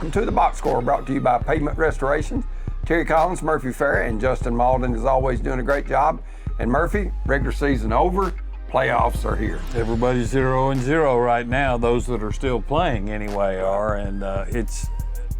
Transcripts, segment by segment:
Welcome to the Box Score, brought to you by Pavement Restorations. Terry Collins, Murphy Farah, and Justin Malden is always doing a great job. And Murphy, regular season over, playoffs are here. Everybody's 0-0 right now. Those that are still playing anyway are, and it's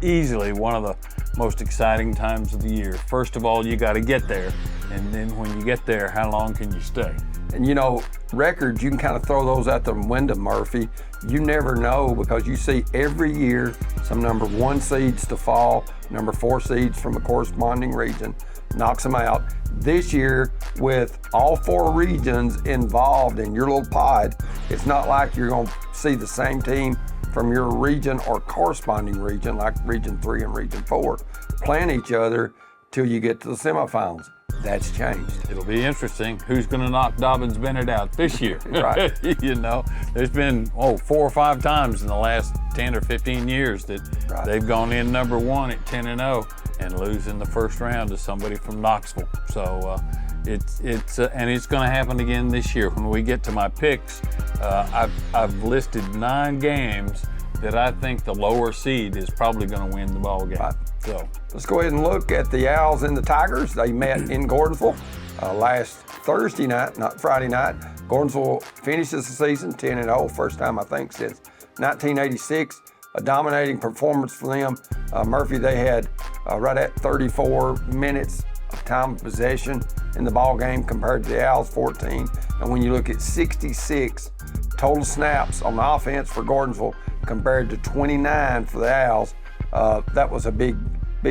easily one of the most exciting times of the year. First of all, you got to get there, and then when you get there, how long can you stay? And you know, records, you can kind of throw those out the window, Murphy. You never know, because you see every year some number 1 seeds to fall, number 4 seeds from a corresponding region, knocks them out. This year, with all 4 regions involved in your little pod, it's not like you're going to see the same team from your region or corresponding region, like Region 3 and Region 4, playing each other till you get to the semifinals. That's changed. It'll be interesting who's going to knock Dobbins-Bennett out this year. Right. You know, there's been 4 or 5 times in the last 10 or 15 years that they've gone in number 1 at 10-0 and lose in the first round to somebody from Knoxville. So it's and it's going to happen again this year. When we get to my picks, I've listed 9 games that I think the lower seed is probably going to win the ball game. Right. So let's go ahead and look at the Owls and the Tigers. They met in Gordonsville last Thursday night, not Friday night. Gordonsville finishes the season 10-0, first time I think since 1986. A dominating performance for them. Murphy, they had right at 34 minutes of time of possession in the ball game compared to the Owls 14. And when you look at 66 total snaps on the offense for Gordonsville compared to 29 for the Owls, that was a big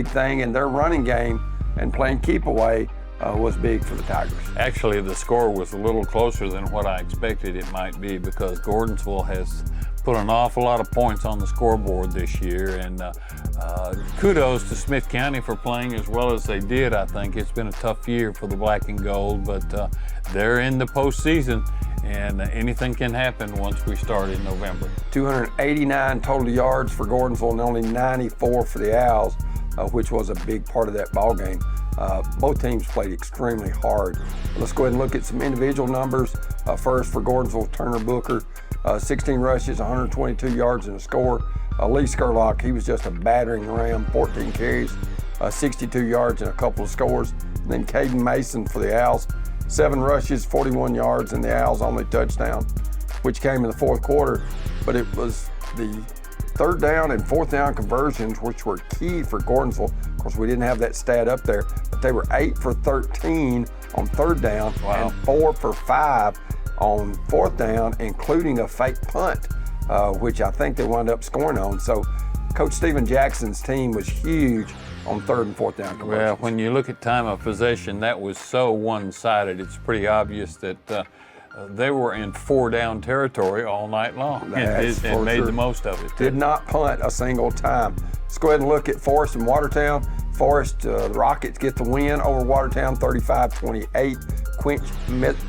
thing. And their running game and playing keep away was big for the Tigers. Actually, the score was a little closer than what I expected it might be, because Gordonsville has put an awful lot of points on the scoreboard this year, and kudos to Smith County for playing as well as they did. I think it's been a tough year for the Black and Gold, but they're in the postseason, and anything can happen once we start in November. 289 total yards for Gordonsville and only 94 for the Owls, which was a big part of that ball game. Both teams played extremely hard. Let's go ahead and look at some individual numbers. First for Gordonsville, Turner Booker, 16 rushes, 122 yards and a score. Lee Skurlock, he was just a battering ram, 14 carries, 62 yards and a couple of scores. And then Caden Mason for the Owls, 7 rushes, 41 yards, and the Owls' only touchdown, which came in the fourth quarter. But it was the 3rd down and 4th down conversions, which were key for Gordonsville. Of course, we didn't have that stat up there, but they were 8 for 13 on 3rd down. Wow. And 4 for 5 on 4th down, including a fake punt, which I think they wound up scoring on. So Coach Stephen Jackson's team was huge on 3rd and 4th down conversions. Well, when you look at time of possession, that was so one-sided. It's pretty obvious that they were in 4-down territory all night long and made the most of it. Did not punt a single time. Let's go ahead and look at Forest and Watertown. Forest, the Rockets get the win over Watertown 35-28. Quinch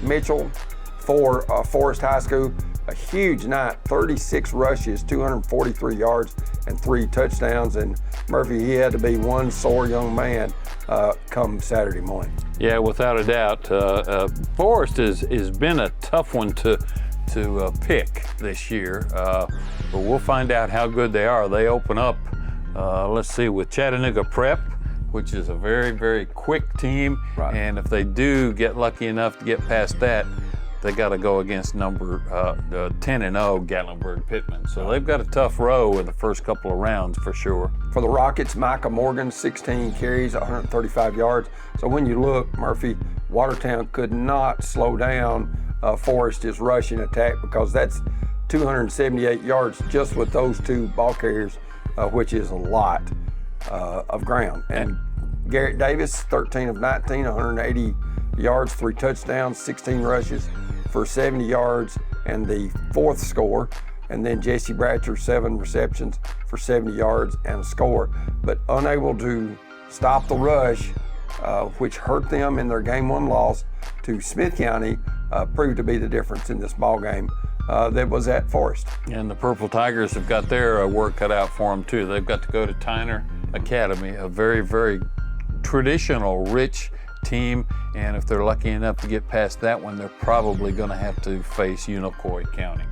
Mitchell for Forest High School, a huge night, 36 rushes, 243 yards, and 3 touchdowns. And Murphy, he had to be one sore young man come Saturday morning. Yeah, without a doubt. Forest has been a tough one to pick this year, but we'll find out how good they are. They open up, let's see, with Chattanooga Prep, which is a very, very quick team. Right. And if they do get lucky enough to get past that, they got to go against number 10-0 Gatlinburg-Pittman. So they've got a tough row in the first couple of rounds for sure. For the Rockets, Micah Morgan, 16 carries, 135 yards. So when you look, Murphy, Watertown could not slow down Forest's rushing attack, because that's 278 yards just with those 2 ball carriers, which is a lot of ground. And Garrett Davis, 13 of 19, 180 yards, 3 touchdowns, 16 rushes for 70 yards and the 4th score. And then Jesse Bratcher, 7 receptions for 70 yards and a score. But unable to stop the rush, which hurt them in their Game 1 loss to Smith County, proved to be the difference in this ball game that was at Forest. And the Purple Tigers have got their work cut out for them too. They've got to go to Tyner Academy, a very, very traditional, rich team, and if they're lucky enough to get past that one, they're probably going to have to face Unicoi County.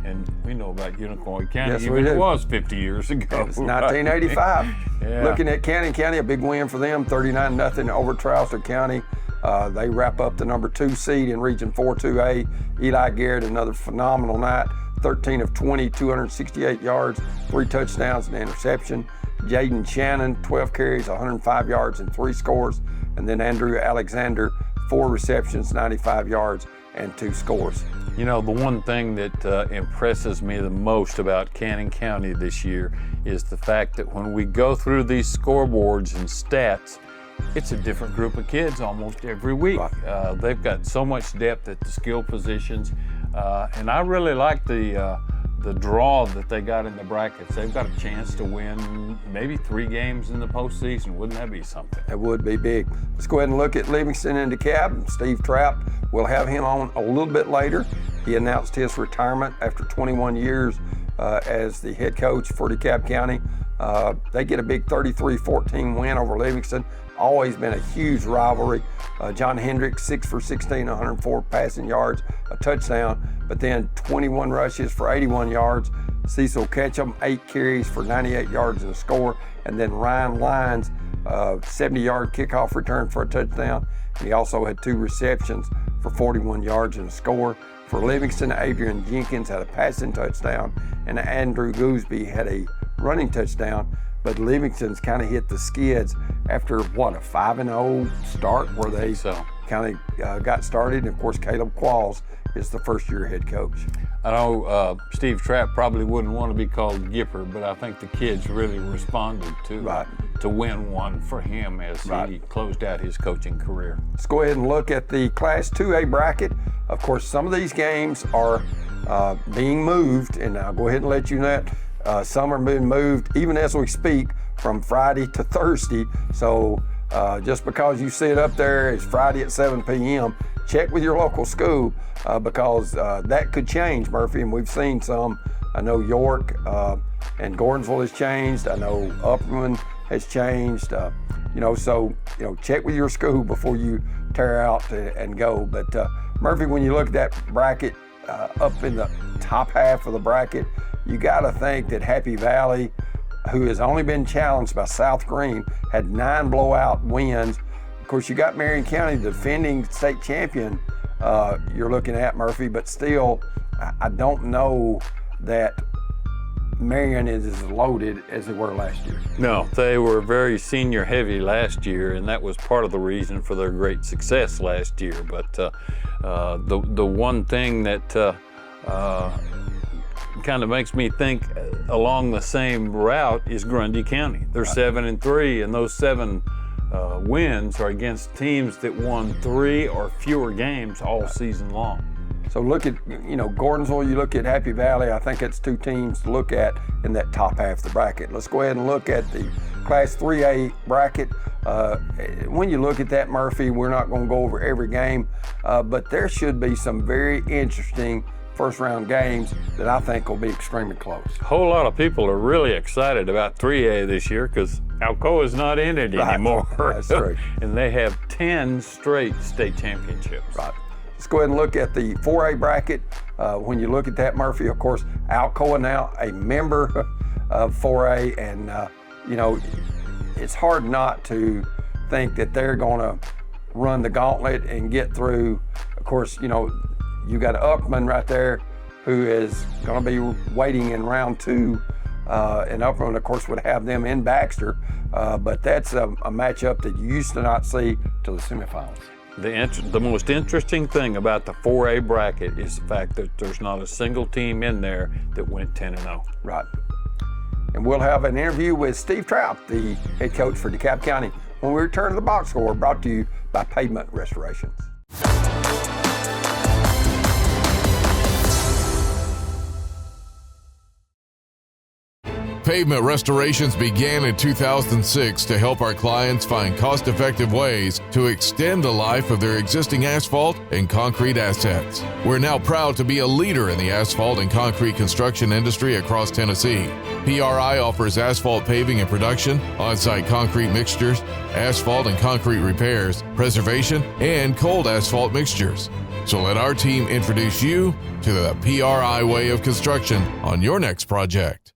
And we know about Unicoi County, Yes, even we it do. was 50 years ago. It's 1985. Yeah. Looking at Cannon County, a big win for them, 39-0 over Charleston County. They wrap up the number 2 seed in Region 4-2A. Eli Garrett, another phenomenal night, 13 of 20, 268 yards, 3 touchdowns and an interception. Jaden Shannon, 12 carries, 105 yards and 3 scores. And then Andrew Alexander, 4 receptions, 95 yards and 2 scores. You know, the one thing that impresses me the most about Cannon County this year is the fact that when we go through these scoreboards and stats, it's a different group of kids almost every week. Right. They've got so much depth at the skill positions, and I really like the draw that they got in the brackets. They've got a chance to win maybe 3 games in the postseason. Wouldn't that be something? That would be big. Let's go ahead and look at Livingston and DeKalb. Steve Trapp, we'll have him on a little bit later. He announced his retirement after 21 years as the head coach for DeKalb County. They get a big 33-14 win over Livingston. Always been a huge rivalry. John Hendricks, 6 for 16, 104 passing yards, a touchdown, but then 21 rushes for 81 yards. Cecil Ketchum, 8 carries for 98 yards and a score. And then Ryan Lyons, 70-yard kickoff return for a touchdown. And he also had 2 receptions for 41 yards and a score. For Livingston, Adrian Jenkins had a passing touchdown, and Andrew Gooseby had a running touchdown. But Livingston's kind of hit the skids after, a 5-0 start where they kind of got started. And, of course, Caleb Qualls is the first-year head coach. I know Steve Trapp probably wouldn't want to be called Gipper, but I think the kids really responded to win one for him as he closed out his coaching career. Let's go ahead and look at the Class 2A bracket. Of course, some of these games are being moved, and I'll go ahead and let you know that. Some are being moved, even as we speak, from Friday to Thursday. So just because you see it up there, it's Friday at 7 p.m., check with your local school because that could change, Murphy, and we've seen some. I know York and Gordonsville has changed. I know Upperman has changed. So check with your school before you tear out and go. But Murphy, when you look at that bracket up in the top half of the bracket, you got to think that Happy Valley, who has only been challenged by South Green, had 9 blowout wins. Of course, you got Marion County, the defending state champion, you're looking at, Murphy, but still, I don't know that Marion is as loaded as they were last year. No, they were very senior heavy last year, and that was part of the reason for their great success last year. But the one thing that kind of makes me think along the same route is Grundy County. They're 7-3, and those 7 wins are against teams that won 3 or fewer games all season long. So look at, Gordonsville, you look at Happy Valley, I think it's 2 teams to look at in that top half of the bracket. Let's go ahead and look at the Class 3A bracket. When you look at that, Murphy, we're not going to go over every game, but there should be some very interesting first-round games that I think will be extremely close. A whole lot of people are really excited about 3A this year because Alcoa's not in it anymore. That's true. And they have 10 straight state championships. Right. Let's go ahead and look at the 4A bracket. When you look at that, Murphy, of course, Alcoa now a member of 4A, and it's hard not to think that they're going to run the gauntlet and get through. Of course, you got Upman right there who is going to be waiting in round 2. And Upman, of course, would have them in Baxter. But that's a matchup that you used to not see till the semifinals. The most interesting thing about the 4A bracket is the fact that there's not a single team in there that went 10-0. Right. And we'll have an interview with Steve Trapp, the head coach for DeKalb County, when we return to the box score, brought to you by Pavement Restorations. Pavement Restorations began in 2006 to help our clients find cost-effective ways to extend the life of their existing asphalt and concrete assets. We're now proud to be a leader in the asphalt and concrete construction industry across Tennessee. PRI offers asphalt paving and production, on-site concrete mixtures, asphalt and concrete repairs, preservation, and cold asphalt mixtures. So let our team introduce you to the PRI way of construction on your next project.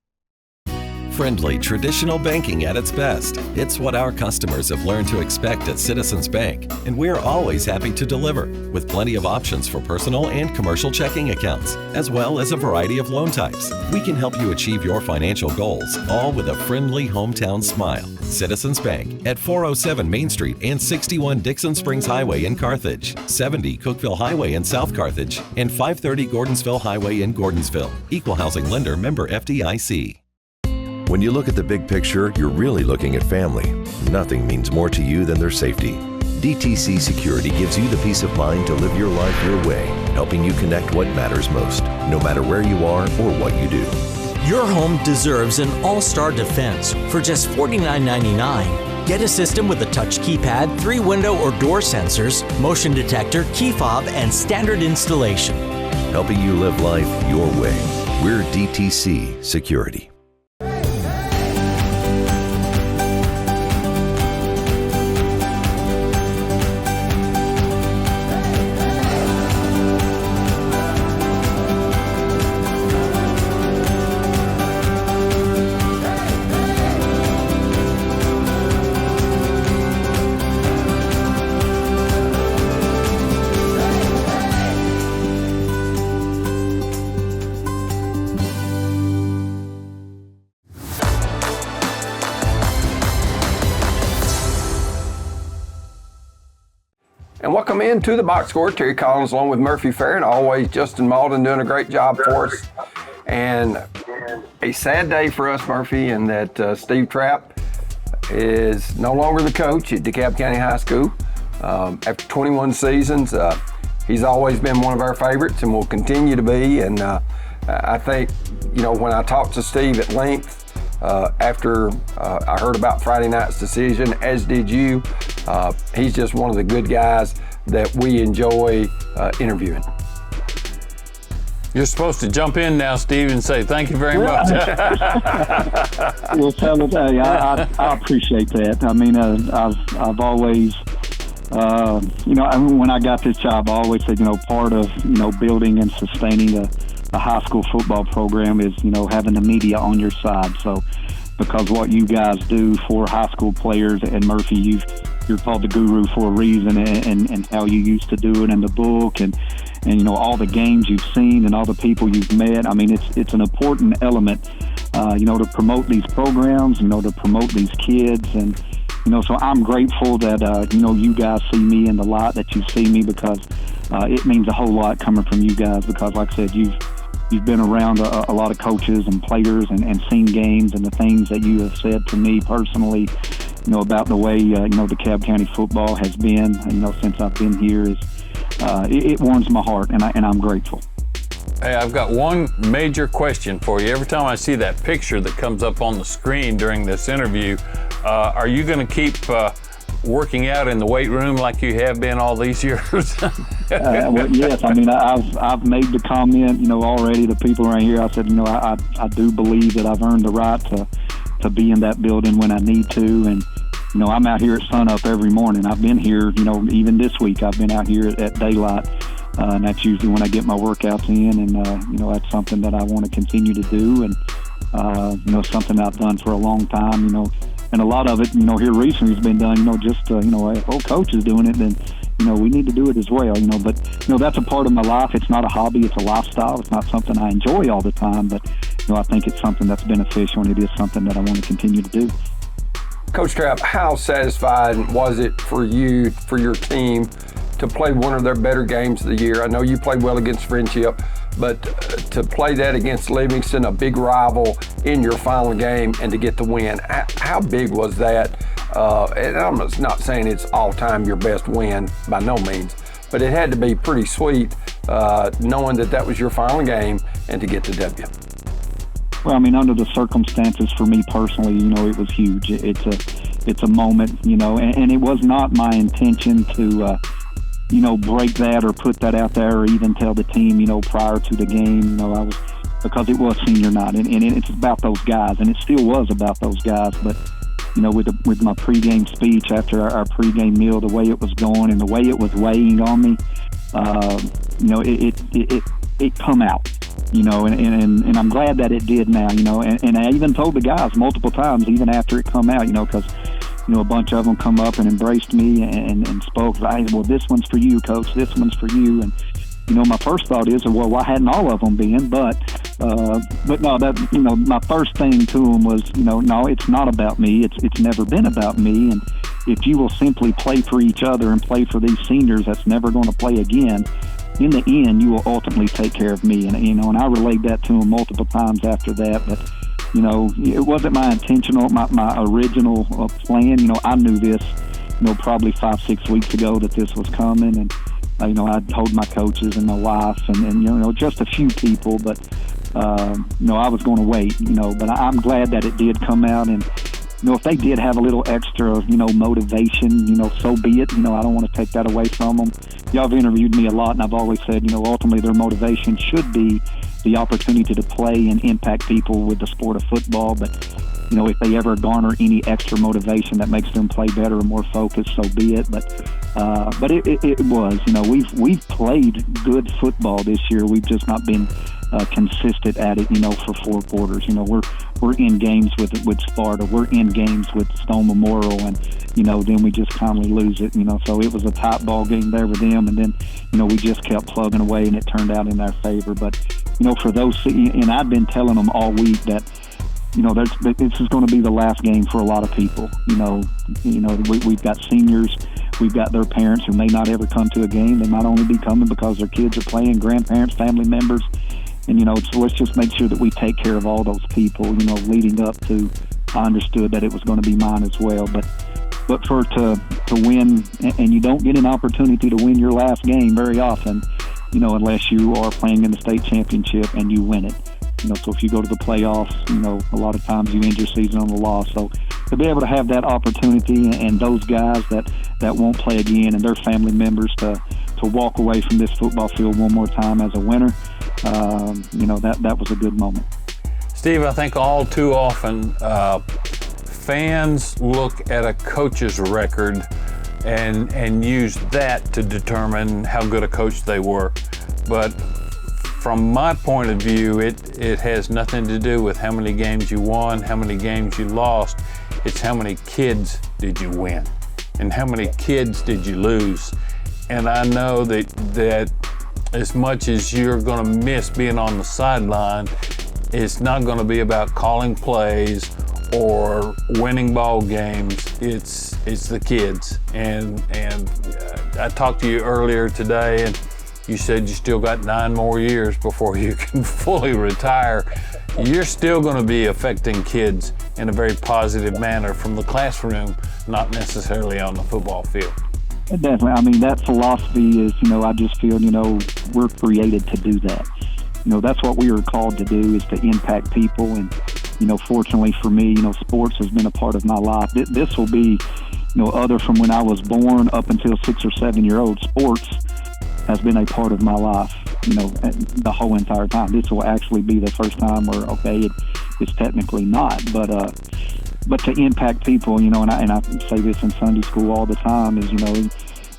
Friendly, traditional banking at its best. It's what our customers have learned to expect at Citizens Bank, and we're always happy to deliver, with plenty of options for personal and commercial checking accounts, as well as a variety of loan types. We can help you achieve your financial goals, all with a friendly hometown smile. Citizens Bank at 407 Main Street and 61 Dixon Springs Highway in Carthage, 70 Cookeville Highway in South Carthage, and 530 Gordonsville Highway in Gordonsville. Equal housing lender, member FDIC. When you look at the big picture, you're really looking at family. Nothing means more to you than their safety. DTC Security gives you the peace of mind to live your life your way, helping you connect what matters most, no matter where you are or what you do. Your home deserves an all-star defense for just $49.99. Get a system with a touch keypad, 3 window or door sensors, motion detector, key fob, and standard installation. Helping you live life your way. We're DTC Security. And welcome into the box score. Terry Collins along with Murphy Fair, and always Justin Malden doing a great job for us. And a sad day for us, Murphy, in that Steve Trapp is no longer the coach at DeKalb County High School. After 21 seasons, he's always been one of our favorites and will continue to be. And I think, when I talked to Steve at length, after I heard about Friday night's decision, as did you, he's just one of the good guys that we enjoy interviewing. You're supposed to jump in now, Steve, and say thank you very much. Well, fellas, I appreciate that. I mean, I've always, when I got this job, I always said, part of, building and sustaining a high school football program is, having the media on your side. So, because what you guys do for high school players, and Murphy, you're called the guru for a reason, and how you used to do it in the book, and all the games you've seen and all the people you've met. I mean, it's an important element, to promote these programs, to promote these kids, and so I'm grateful that you guys see me in the light that you see me, because it means a whole lot coming from you guys, because like I said, you've been around a lot of coaches and players and seen games, and the things that you have said to me personally, about the way, DeKalb County football has been, since I've been here, is it warms my heart, and I'm grateful. Hey, I've got one major question for you. Every time I see that picture that comes up on the screen during this interview, are you going to keep working out in the weight room like you have been all these years? Well, yes. I mean, I've made the comment, already to people around here. I said, I do believe that I've earned the right to be in that building when I need to. And, I'm out here at sunup every morning. I've been here, even this week, I've been out here at daylight. And that's usually when I get my workouts in. And, that's something that I want to continue to do. And, something I've done for a long time, and a lot of it, here recently has been done, just, coach is doing it, then, we need to do it as well, but, that's a part of my life. It's not a hobby, it's a lifestyle. It's not something I enjoy all the time, but, I think it's something that's beneficial, and it is something that I want to continue to do. Coach Trapp, how satisfied was it for you, for your team, to play one of their better games of the year? I know you played well against Friendship, but to play that against Livingston, a big rival, in your final game, and to get the win, how big was that? And I'm not saying it's all-time your best win, by no means, but it had to be pretty sweet knowing that was your final game and to get the W. Well, I mean, under the circumstances for me personally, it was huge. It's a moment, and it was not my intention to, break that or put that out there, or even tell the team, prior to the game, because it was senior night, and it's about those guys, and it still was about those guys. But, with my pregame speech after our pregame meal, the way it was going and the way it was weighing on me, it come out, and I'm glad that it did now, and I even told the guys multiple times, even after it come out, because, a bunch of them come up and embraced me and spoke, well, this one's for you, Coach, this one's for you. And, my first thought is, well, why hadn't all of them been? But no, that, my first thing to them was, no, it's not about me. It's never been about me. And if you will simply play for each other and play for these seniors that's never going to play again, in the end, you will ultimately take care of me. And, and I relayed that to them multiple times after that. But, it wasn't my intentional, my original plan. I knew this, probably 5-6 weeks ago that this was coming. And, I told my coaches and my wife and just a few people, but, I was going to wait, but I'm glad that it did come out. And, if they did have a little extra, motivation, so be it. I don't want to take that away from them. Y'all have interviewed me a lot, and I've always said, ultimately their motivation should be the opportunity to play and impact people with the sport of football. But, if they ever garner any extra motivation that makes them play better or more focused, so be it. But it was, we've played good football this year. We've just not been consistent at it, for 4 quarters. We're in games with Sparta. We're in games with Stone Memorial, and then we just kindly lose it. So it was a tight ball game there with them, and then we just kept plugging away, and it turned out in our favor. But for those, and I've been telling them all week that this is going to be the last game for a lot of people. We've got seniors. We've got their parents who may not ever come to a game. They might only be coming because their kids are playing, grandparents, family members. And, so let's just make sure that we take care of all those people, leading up to, I understood that it was going to be mine as well. But to win, and you don't get an opportunity to win your last game very often, unless you are playing in the state championship and you win it. So if you go to the playoffs, a lot of times you end your season on the loss. So to be able to have that opportunity and those guys that won't play again and their family members to walk away from this football field one more time as a winner, that was a good moment. Steve, I think all too often fans look at a coach's record and use that to determine how good a coach they were. But from my point of view, it has nothing to do with how many games you won, how many games you lost. It's how many kids did you win and how many kids did you lose. And I know that as much as you're going to miss being on the sideline, it's not going to be about calling plays or winning ball games. It's the kids. And I talked to you earlier today, and you said you still got 9 more years before you can fully retire. You're still going to be affecting kids in a very positive manner from the classroom, not necessarily on the football field. Definitely. I mean, that philosophy is, I just feel, we're created to do that. That's what we were called to do, is to impact people. And, fortunately for me, sports has been a part of my life. This will be, other from when I was born up until 6 or 7 year old, sports has been a part of my life, the whole entire time. This will actually be the first time where, okay, it's technically not, but to impact people, and I say this in Sunday school all the time, is,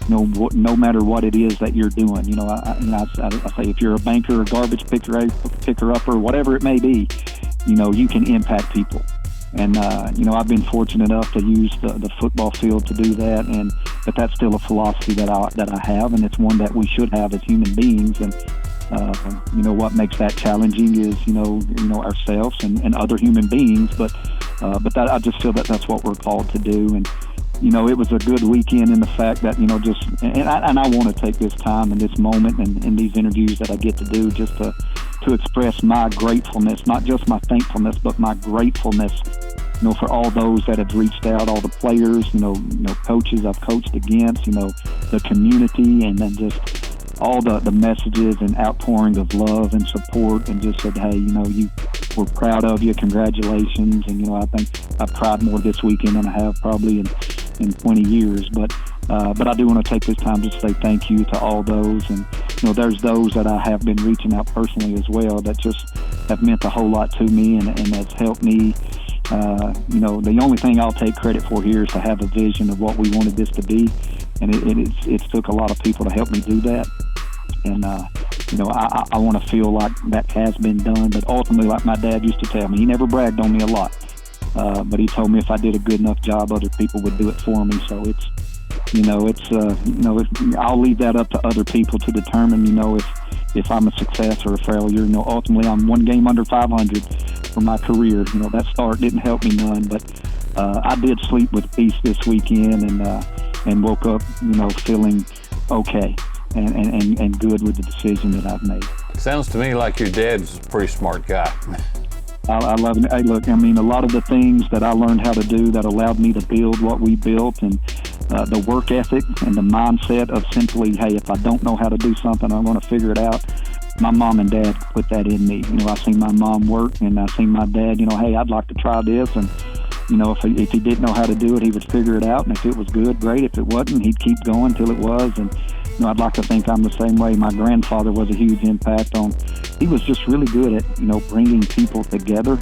no matter what it is that you're doing, I say if you're a banker, a garbage picker up, or whatever it may be, you can impact people. And, I've been fortunate enough to use the football field to do that, but that's still a philosophy that I have, and it's one that we should have as human beings. And, what makes that challenging is, ourselves and other human beings, but that, I just feel that that's what we're called to do. And, it was a good weekend in the fact that, and I want to take this time and this moment and these interviews that I get to do just to express my gratefulness, not just my thankfulness, but my gratefulness, for all those that have reached out, all the players, coaches I've coached against, the community, and then just all the messages and outpouring of love and support, and just said, hey, we're proud of you, congratulations. And, I think I've cried more this weekend than I have probably in 20 years. But I do want to take this time to say thank you to all those. And, there's those that I have been reaching out personally as well that just have meant a whole lot to me and has helped me. The only thing I'll take credit for here is to have a vision of what we wanted this to be. And it took a lot of people to help me do that. And, I want to feel like that has been done. But ultimately, like my dad used to tell me, he never bragged on me a lot. But he told me if I did a good enough job, other people would do it for me. So I'll leave that up to other people to determine, if I'm a success or a failure. Ultimately, I'm one game under 500 for my career. That start didn't help me none, but I did sleep with peace this weekend and woke up, feeling okay and good with the decision that I've made. Sounds to me like your dad's a pretty smart guy. I love it. Hey, look, a lot of the things that I learned how to do that allowed me to build what we built, and the work ethic and the mindset of simply, hey, if I don't know how to do something, I'm going to figure it out. My mom and dad put that in me. I seen my mom work, and I seen my dad, hey, I'd like to try this. And, if he didn't know how to do it, he would figure it out. And if it was good, great. If it wasn't, he'd keep going till it was. And, I'd like to think I'm the same way. My grandfather was a huge impact on, he was just really good at, bringing people together,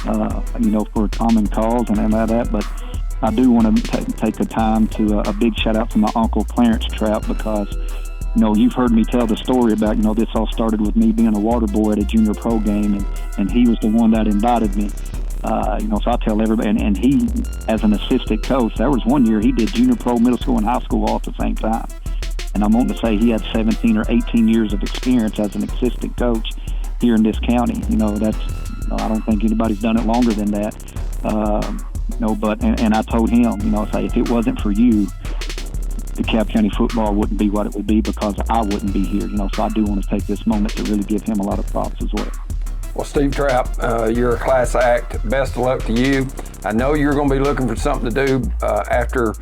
for a common cause and all that. But I do want to take the time to a big shout out to my uncle Clarence Trapp, because, you've heard me tell the story about, this all started with me being a water boy at a junior pro game, and he was the one that invited me. So I tell everybody, and he, as an assistant coach, there was one year he did junior pro, middle school, and high school all at the same time. And I'm wanting to say he had 17 or 18 years of experience as an assistant coach here in this county. That's, I don't think anybody's done it longer than that. But I told him, I say, if it wasn't for you, DeKalb County football wouldn't be what it would be, because I wouldn't be here. So I do want to take this moment to really give him a lot of props as well. Well, Steve Trapp, you're a class act. Best of luck to you. I know you're going to be looking for something to do after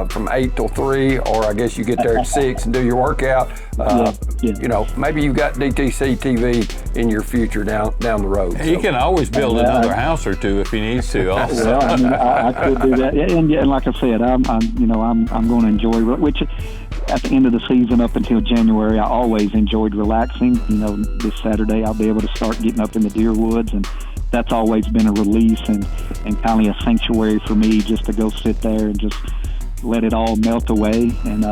from 8 till 3, or I guess you get there at 6 and do your workout. Maybe you've got DTC TV in your future down the road. He can always build another house or two if he needs to. Also. Well, I could do that. And like I said, I'm going to enjoy, which at the end of the season up until January, I always enjoyed relaxing. This Saturday I'll be able to start getting up in the deer woods, and that's always been a release and kind of a sanctuary for me, just to go sit there and just let it all melt away and,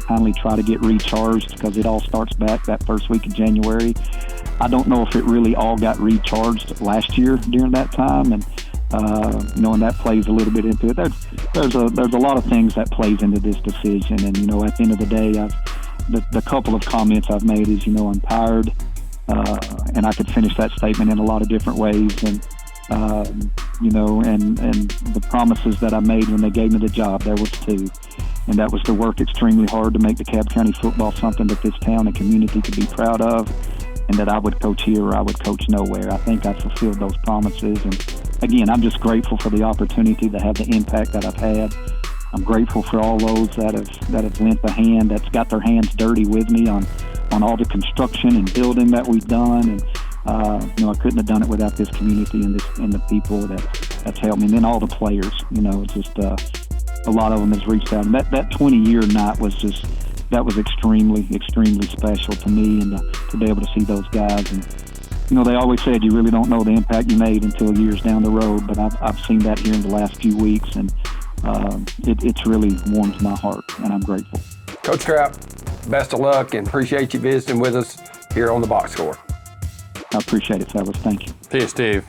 kindly try to get recharged, because it all starts back that first week of January. I don't know if it really all got recharged last year during that time, and and that plays a little bit into it. There's a lot of things that plays into this decision, and at the end of the day, the couple of comments I've made is, I'm tired, and I could finish that statement in a lot of different ways, and and the promises that I made when they gave me the job, there was two, and that was to work extremely hard to make DeKalb County football something that this town and community could be proud of, and that I would coach here or I would coach nowhere. I think I fulfilled those promises, and again, I'm just grateful for the opportunity to have the impact that I've had. I'm grateful for all those that have lent a hand, that's got their hands dirty with me on all the construction and building that we've done, and I couldn't have done it without this community and the people that's helped me, and then all the players. Just a lot of them has reached out, and that 20-year night was just, that was extremely, extremely special to me, and to be able to see those guys. And they always said you really don't know the impact you made until years down the road, but I've seen that here in the last few weeks, and it's really warmed my heart, and I'm grateful. Coach Trapp, best of luck, and appreciate you visiting with us here on the Box Score. I appreciate it, fellas. Thank you. See you, Steve.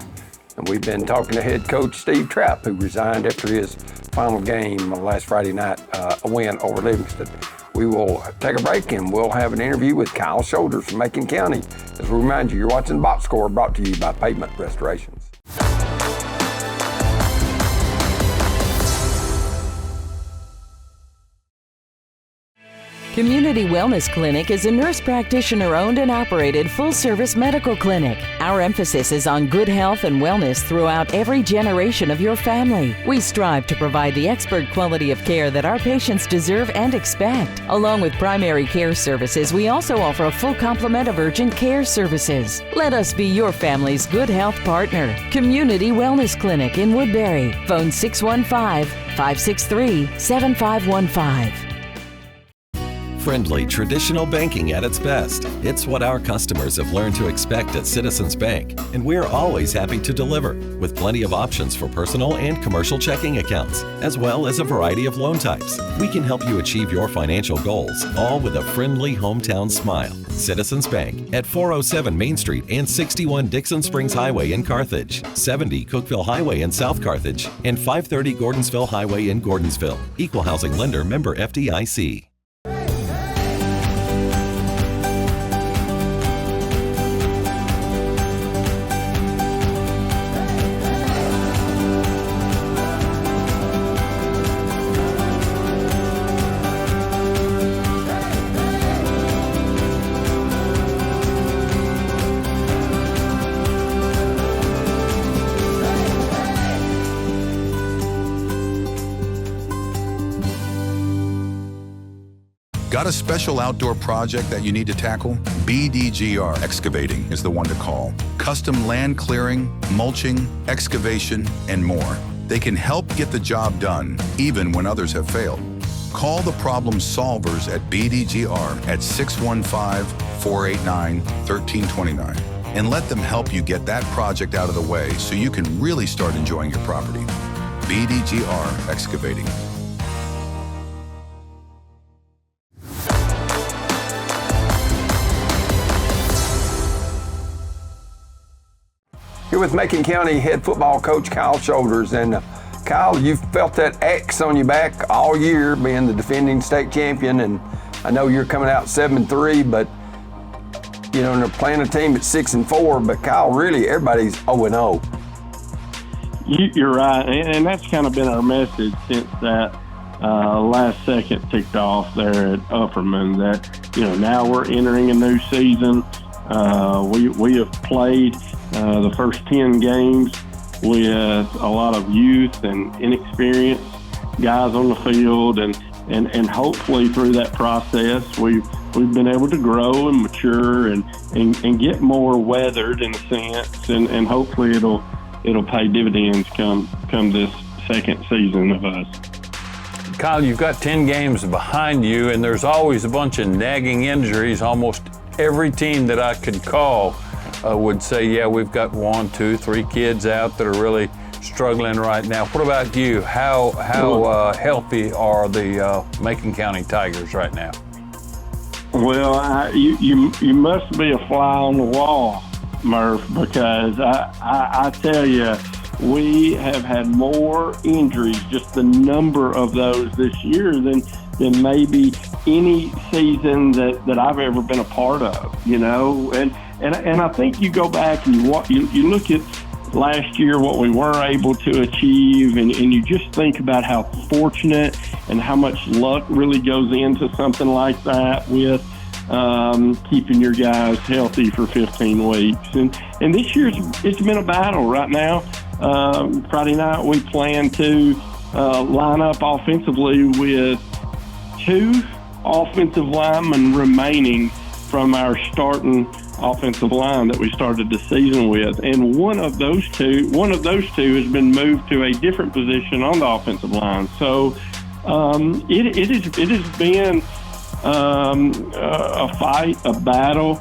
And we've been talking to head coach Steve Trapp, who resigned after his final game last Friday night, a win over Livingston. We will take a break, and we'll have an interview with Kyle Shoulders from Macon County. As we remind you, you're watching Box Score, brought to you by Pavement Restorations. Community Wellness Clinic is a nurse practitioner-owned and operated full-service medical clinic. Our emphasis is on good health and wellness throughout every generation of your family. We strive to provide the expert quality of care that our patients deserve and expect. Along with primary care services, we also offer a full complement of urgent care services. Let us be your family's good health partner. Community Wellness Clinic in Woodbury. Phone 615-563-7515. Friendly, traditional banking at its best. It's what our customers have learned to expect at Citizens Bank, and we're always happy to deliver, with plenty of options for personal and commercial checking accounts, as well as a variety of loan types. We can help you achieve your financial goals, all with a friendly hometown smile. Citizens Bank at 407 Main Street and 61 Dixon Springs Highway in Carthage, 70 Cookeville Highway in South Carthage, and 530 Gordonsville Highway in Gordonsville. Equal housing lender, member FDIC. Got a special outdoor project that you need to tackle? BDGR Excavating is the one to call. Custom land clearing, mulching, excavation, and more. They can help get the job done, even when others have failed. Call the problem solvers at BDGR at 615-489-1329 and let them help you get that project out of the way so you can really start enjoying your property. BDGR Excavating. Here with Macon County head football coach Kyle Shoulders. And Kyle, you've felt that X on your back all year, being the defending state champion. And I know you're coming out 7-3, but you know, and they're playing a team at 6-4. But Kyle, really, everybody's 0-0. You're right, and that's kind of been our message since that last second ticked off there at Upperman. That, you know, now we're entering a new season. We have played the first 10 games with a lot of youth and inexperienced guys on the field, and hopefully through that process we've been able to grow and mature and get more weathered in a sense, and hopefully it'll pay dividends come this second season of us. Kyle, you've got 10 games behind you, and there's always a bunch of nagging injuries. Almost every team that I could call would say, yeah, we've got 1, 2, 3 kids out that are really struggling right now. What about you? How healthy are the Macon County Tigers right now? Well, you must be a fly on the wall, Murph, because I tell you, we have had more injuries, just the number of those this year than maybe any season that I've ever been a part of, you know. And I think you go back and you look at last year, what we were able to achieve, and you just think about how fortunate and how much luck really goes into something like that with keeping your guys healthy for 15 weeks. And this year it's been a battle right now. Friday night we plan to line up offensively with 2 offensive linemen remaining from our starting offensive line that we started the season with, and one of those two has been moved to a different position on the offensive line. So it has been a fight, a battle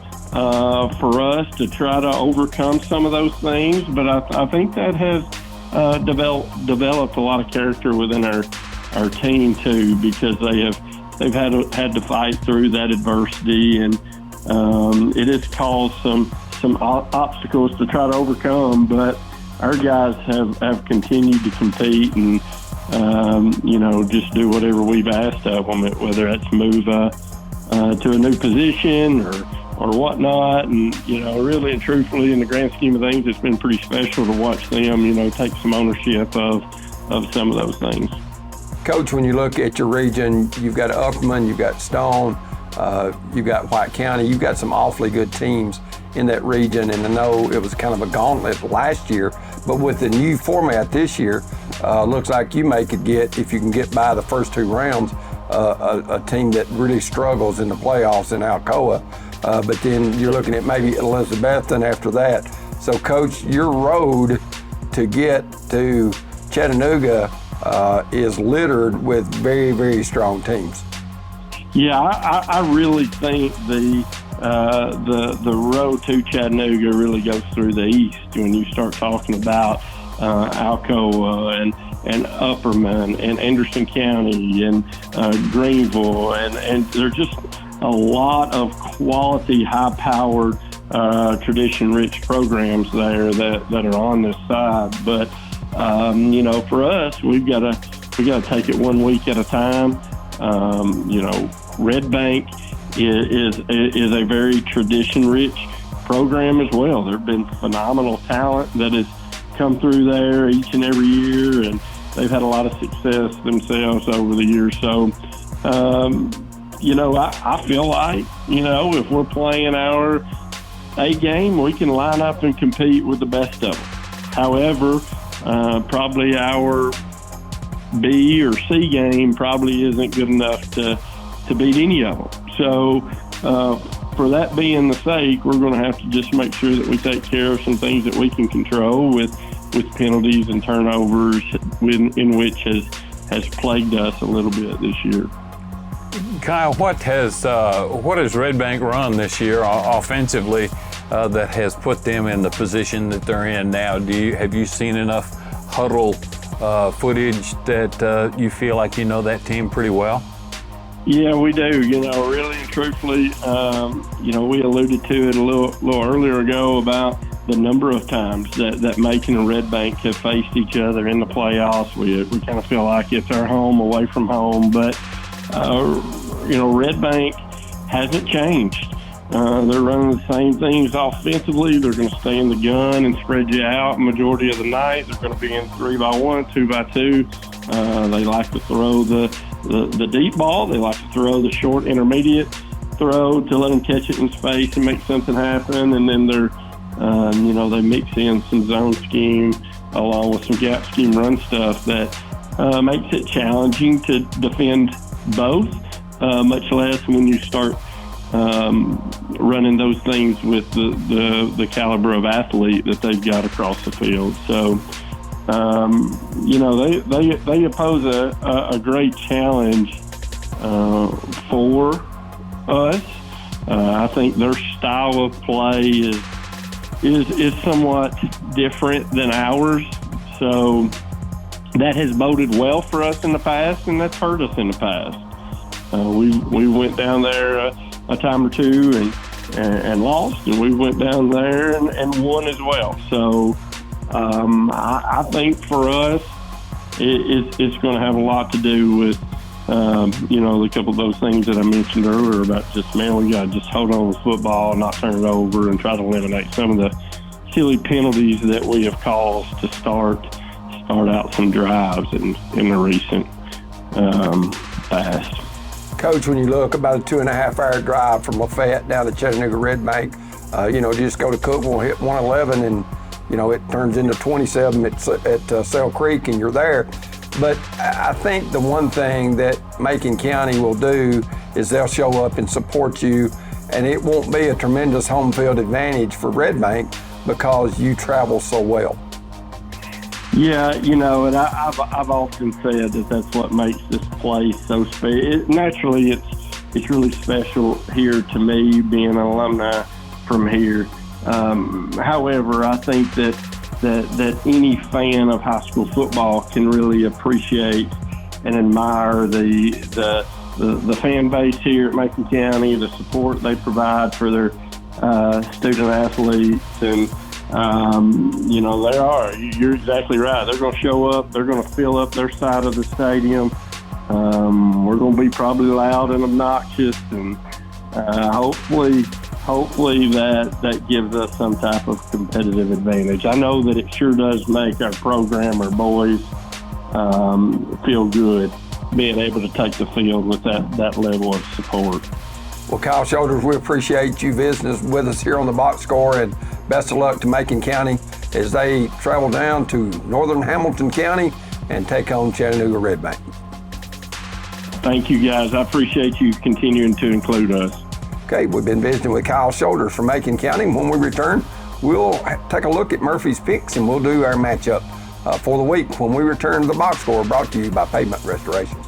for us to try to overcome some of those things, but I think that has developed a lot of character within our team too, because they've had to fight through that adversity, and it has caused some obstacles to try to overcome, but our guys have continued to compete and just do whatever we've asked of them, whether it's move to a new position or whatnot. And really and truthfully, in the grand scheme of things, it's been pretty special to watch them take some ownership of some of those things. Coach, when you look at your region, you've got Upperman, you've got Stone, you've got White County, you've got some awfully good teams in that region, and I know it was kind of a gauntlet last year, but with the new format this year, looks like you could get, if you can get by the first 2 rounds, a team that really struggles in the playoffs in Alcoa, but then you're looking at maybe Elizabethton after that. So Coach, your road to get to Chattanooga is littered with very, very strong teams. Yeah, I really think the road to Chattanooga really goes through the east when you start talking about Alcoa and Upperman and Anderson County and Greenville, and there's just a lot of quality, high-powered, tradition-rich programs there that are on this side. But for us, we got to take it 1 week at a time. Red Bank is a very tradition-rich program as well. There have been phenomenal talent that has come through there each and every year, and they've had a lot of success themselves over the years. So, I feel like, if we're playing our A game, we can line up and compete with the best of them. However, probably our B or C game probably isn't good enough to beat any of them. So, for that being the sake, we're going to have to just make sure that we take care of some things that we can control with penalties and turnovers, in which has plagued us a little bit this year. Kyle, what has Red Bank run this year offensively that has put them in the position that they're in now? Have you seen enough huddle footage that you feel like you know that team pretty well? Yeah, we do. Really and truthfully, we alluded to it a little earlier ago about the number of times that Macon and Red Bank have faced each other in the playoffs. We kind of feel like it's our home away from home, but Red Bank hasn't changed. They're running the same things offensively. They're going to stay in the gun and spread you out majority of the night. They're going to be in 3x1, 2x2. They like to throw the deep ball. They like to throw the short intermediate throw to let them catch it in space and make something happen. And then they mix in some zone scheme along with some gap scheme run stuff that makes it challenging to defend both, much less when you start running those things with the caliber of athlete that they've got across the field. So, they pose a great challenge for us. I think their style of play is somewhat different than ours. So that has boded well for us in the past, and that's hurt us in the past. We went down there a time or two and lost, and we went down there and won as well. So I think for us, it's going to have a lot to do with, a couple of those things that I mentioned earlier about we got to just hold on to the football, not turn it over, and try to eliminate some of the silly penalties that we have caused to start out some drives in the recent past. Coach, when you look about a 2.5-hour drive from Lafayette down to Chattanooga Red Bank, just go to Cookville, hit 111, and it turns into 27 at Sale Creek, and you're there. But I think the one thing that Macon County will do is they'll show up and support you, and it won't be a tremendous home field advantage for Red Bank because you travel so well. Yeah, and I've often said that's what makes this place so special. Naturally, it's really special here to me, being an alumni from here. However, I think that any fan of high school football can really appreciate and admire the fan base here at Macon County, the support they provide for their student athletes, and you're exactly right. They're going to show up. They're going to fill up their side of the stadium. We're going to be probably loud and obnoxious, and hopefully that gives us some type of competitive advantage. I know that it sure does make our programmer boys feel good being able to take the field with that level of support. Well, Kyle Shoulders, we appreciate you visiting with us here on the Box Score, and best of luck to Macon County as they travel down to northern Hamilton County and take on Chattanooga Red Bank. Thank you, guys. I appreciate you continuing to include us. Okay, we've been visiting with Kyle Shoulders from Macon County. When we return, we'll take a look at Murphy's Picks, and we'll do our matchup for the week when we return to the Box Score, brought to you by Pavement Restorations.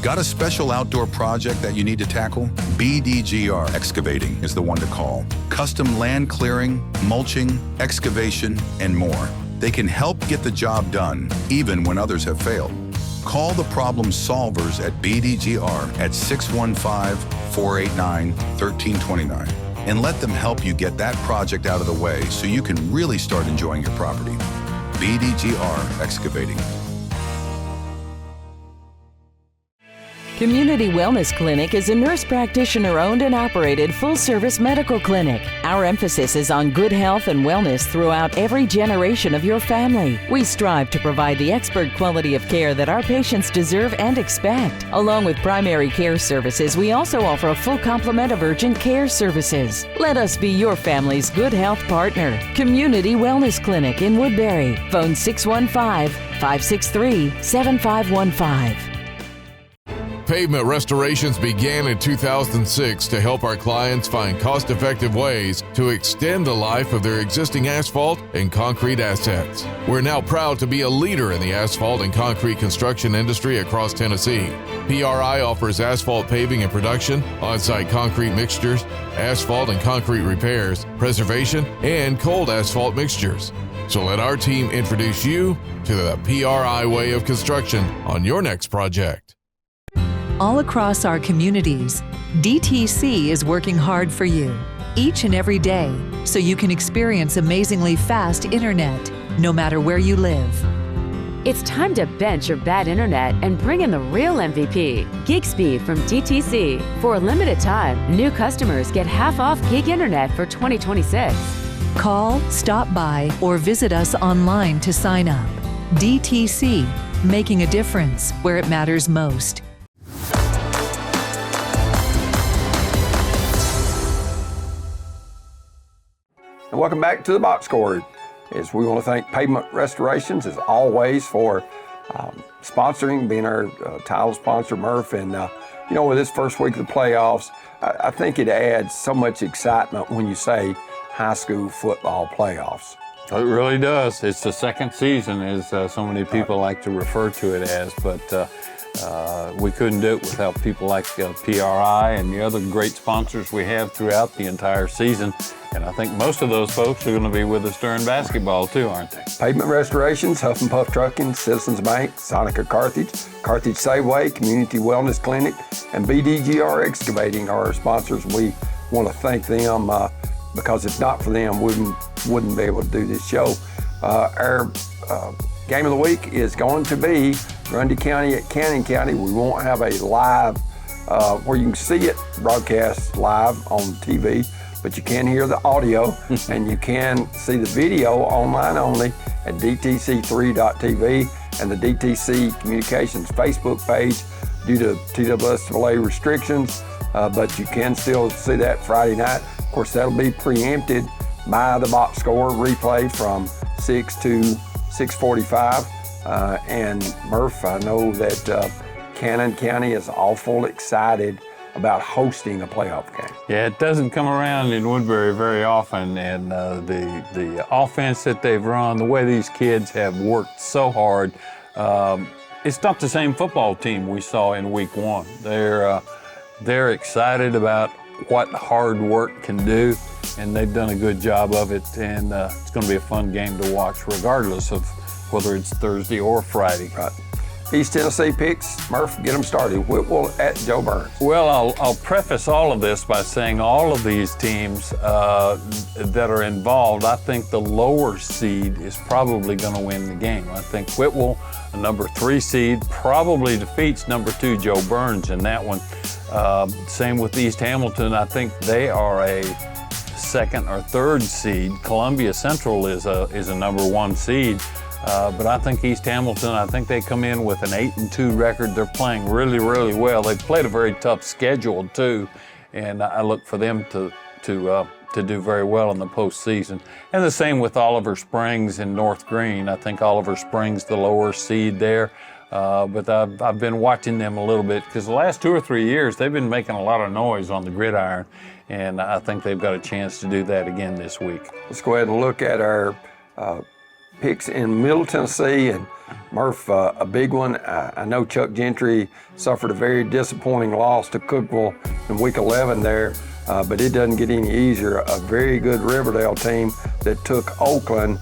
Got a special outdoor project that you need to tackle? BDGR Excavating is the one to call. Custom land clearing, mulching, excavation, and more. They can help get the job done, even when others have failed. Call the problem solvers at BDGR at 615-489-1329 and let them help you get that project out of the way so you can really start enjoying your property. BDGR Excavating. Community Wellness Clinic is a nurse practitioner-owned and operated full-service medical clinic. Our emphasis is on good health and wellness throughout every generation of your family. We strive to provide the expert quality of care that our patients deserve and expect. Along with primary care services, we also offer a full complement of urgent care services. Let us be your family's good health partner. Community Wellness Clinic in Woodbury. Phone 615-563-7515. Pavement restorations began in 2006 to help our clients find cost-effective ways to extend the life of their existing asphalt and concrete assets. We're now proud to be a leader in the asphalt and concrete construction industry across Tennessee. PRI offers asphalt paving and production, on-site concrete mixtures, asphalt and concrete repairs, preservation, and cold asphalt mixtures. So let our team introduce you to the PRI way of construction on your next project. All across our communities, DTC is working hard for you each and every day so you can experience amazingly fast internet no matter where you live. It's time to bench your bad internet and bring in the real MVP, Gig Speed from DTC. For a limited time, new customers get half off gig internet for 2026. Call, stop by, or visit us online to sign up. DTC, making a difference where it matters most. And welcome back to the Box Score. As we want to thank Pavement Restorations, as always, for sponsoring, being our title sponsor, Murph. And, with this first week of the playoffs, I think it adds so much excitement when you say high school football playoffs. It really does. It's the second season, as so many people like to refer to it as, but we couldn't do it without people like PRI and the other great sponsors we have throughout the entire season. And I think most of those folks are going to be with us during basketball too, aren't they? Pavement Restorations, Huff and Puff Trucking, Citizens Bank, Sonica Carthage, Carthage Safeway, Community Wellness Clinic, and BDGR Excavating are our sponsors. We want to thank them because if not for them, we wouldn't be able to do this show. Our game of the week is going to be Grundy County at Cannon County. We won't have a live where you can see it broadcast live on TV, but you can hear the audio and you can see the video online only at DTC3.tv and the DTC Communications Facebook page due to TWSA restrictions, but you can still see that Friday night. Of course, that'll be preempted by the Box Score replay from 6 to 6:45. And Murph, I know that Cannon County is awful excited about hosting a playoff game. Yeah, it doesn't come around in Woodbury very often, and the offense that they've run, the way these kids have worked so hard, it's not the same football team we saw in week one. They're excited about what hard work can do, and they've done a good job of it, and it's going to be a fun game to watch regardless of whether it's Thursday or Friday. Right. East Tennessee picks, Murph, get them started. Whitwell at Joe Burns. Well, I'll preface all of this by saying all of these teams that are involved, I think the lower seed is probably going to win the game. I think Whitwell, a number 3 seed, probably defeats number 2 Joe Burns in that one. Same with East Hamilton. I think they are a 2nd or 3rd seed. Columbia Central is a number 1 seed. But I think East Hamilton, I think they come in with an 8-2 record. They're playing really, really well. They've played a very tough schedule too, and I look for them to do very well in the postseason. And the same with Oliver Springs and North Green. I think Oliver Springs, the lower seed there. But I've been watching them a little bit because the last 2 or 3 years they've been making a lot of noise on the gridiron, and I think they've got a chance to do that again this week. Let's go ahead and look at our picks in Middle Tennessee, and Murph, a big one. I know Chuck Gentry suffered a very disappointing loss to Cookeville in week 11 there, but it doesn't get any easier. A very good Riverdale team that took Oakland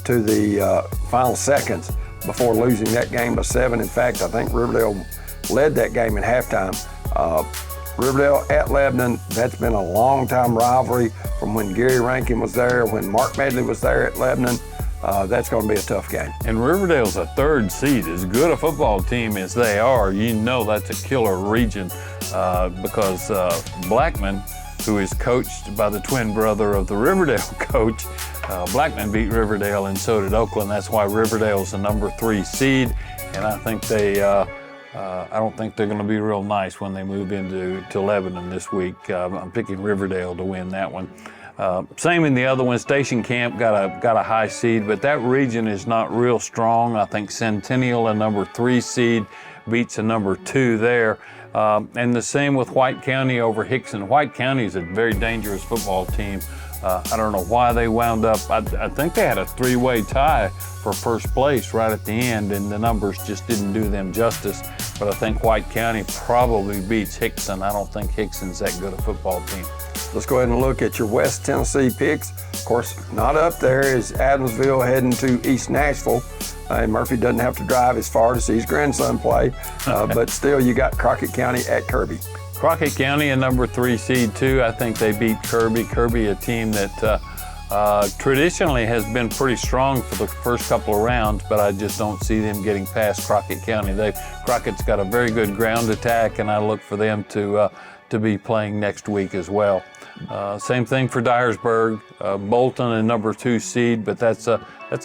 to to the final seconds before losing that game by 7. In fact, I think Riverdale led that game in halftime. Riverdale at Lebanon, that's been a long time rivalry from when Gary Rankin was there, when Mark Medley was there at Lebanon. That's going to be a tough game. And Riverdale's a 3rd seed. As good a football team as they are, you know that's a killer region because Blackman, who is coached by the twin brother of the Riverdale coach, Blackman beat Riverdale and so did Oakland. That's why Riverdale's the number 3 seed. And I think I don't think they're going to be real nice when they move into Lebanon this week. I'm picking Riverdale to win that one. Same in the other one. Station Camp got a high seed, but that region is not real strong. I think Centennial, a number 3 seed, beats a number 2 there. And the same with White County over Hickson. White County is a very dangerous football team. I don't know why they wound up. I think they had a 3-way tie for first place right at the end, and the numbers just didn't do them justice. But I think White County probably beats Hickson. I don't think Hickson's that good a football team. Let's go ahead and look at your West Tennessee picks. Of course, not up there is Adamsville heading to East Nashville. And Murphy doesn't have to drive as far to see his grandson play, but still you got Crockett County at Kirby. Crockett County, a number 3 seed too. I think they beat Kirby. Kirby, a team that traditionally has been pretty strong for the first couple of rounds, but I just don't see them getting past Crockett County. Crockett's got a very good ground attack, and I look for them to be playing next week as well. Same thing for Dyersburg. Bolton, a number 2 seed, but that's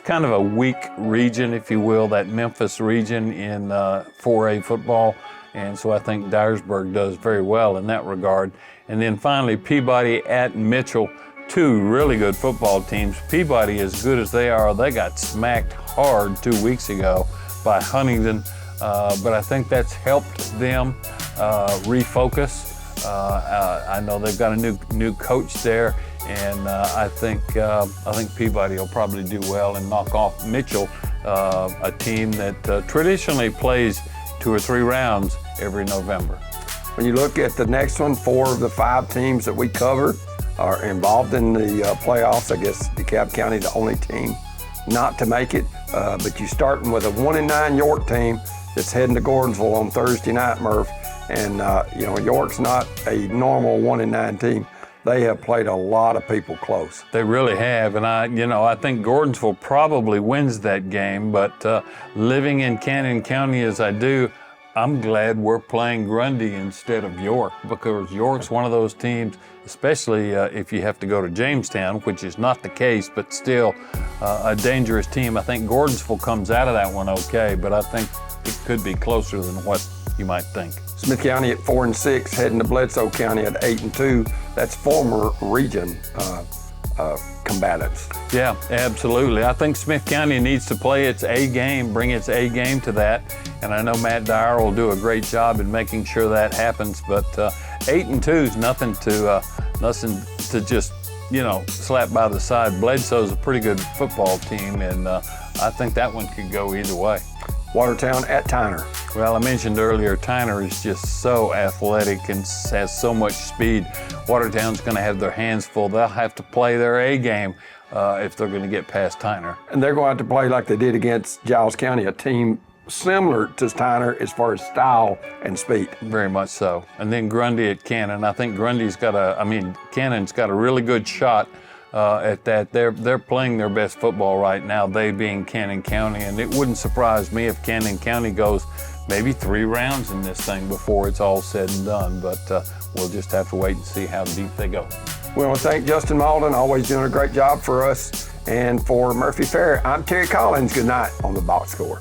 kind of a weak region, if you will, that Memphis region in 4A football. And so I think Dyersburg does very well in that regard. And then finally, Peabody at Mitchell, 2 really good football teams. Peabody, as good as they are, they got smacked hard 2 weeks ago by Huntington, but I think that's helped them refocus. I know they've got a new coach there, and I think Peabody will probably do well and knock off Mitchell, a team that traditionally plays 2 or 3 rounds every November. When you look at the next one, 4 of the 5 teams that we cover are involved in the playoffs. I guess DeKalb County, the only team not to make it, but you're starting with a 1-9 York team that's heading to Gordonsville on Thursday night, Murph. And York's not a normal 1-9 team. They have played a lot of people close. They really have, and I think Gordonsville probably wins that game. But living in Cannon County as I do, I'm glad we're playing Grundy instead of York, because York's one of those teams, especially if you have to go to Jamestown, which is not the case, but still a dangerous team. I think Gordonsville comes out of that one okay, but I think it could be closer than what you might think. Smith County at 4-6, heading to Bledsoe County at 8-2. That's former region combatants. Yeah, absolutely. I think Smith County needs to play its A game, bring its A game to that. And I know Matt Dyer will do a great job in making sure that happens. But 8-2 is nothing to just slap by the side. Bledsoe's a pretty good football team, and I think that one could go either way. Watertown at Tyner. Well, I mentioned earlier, Tyner is just so athletic and has so much speed. Watertown's going to have their hands full. They'll have to play their A game if they're going to get past Tyner. And they're going to have to play like they did against Giles County, a team similar to Tyner as far as style and speed. Very much so. And then Grundy at Cannon. I think Cannon's got a really good shot at that. They're playing their best football right now, they being Cannon County, and it wouldn't surprise me if Cannon County goes maybe 3 rounds in this thing before it's all said and done, but we'll just have to wait and see how deep they go. We want to thank Justin Malden, always doing a great job for us. And for Murphy Fair, I'm Terry Collins. Good night on the Box Score.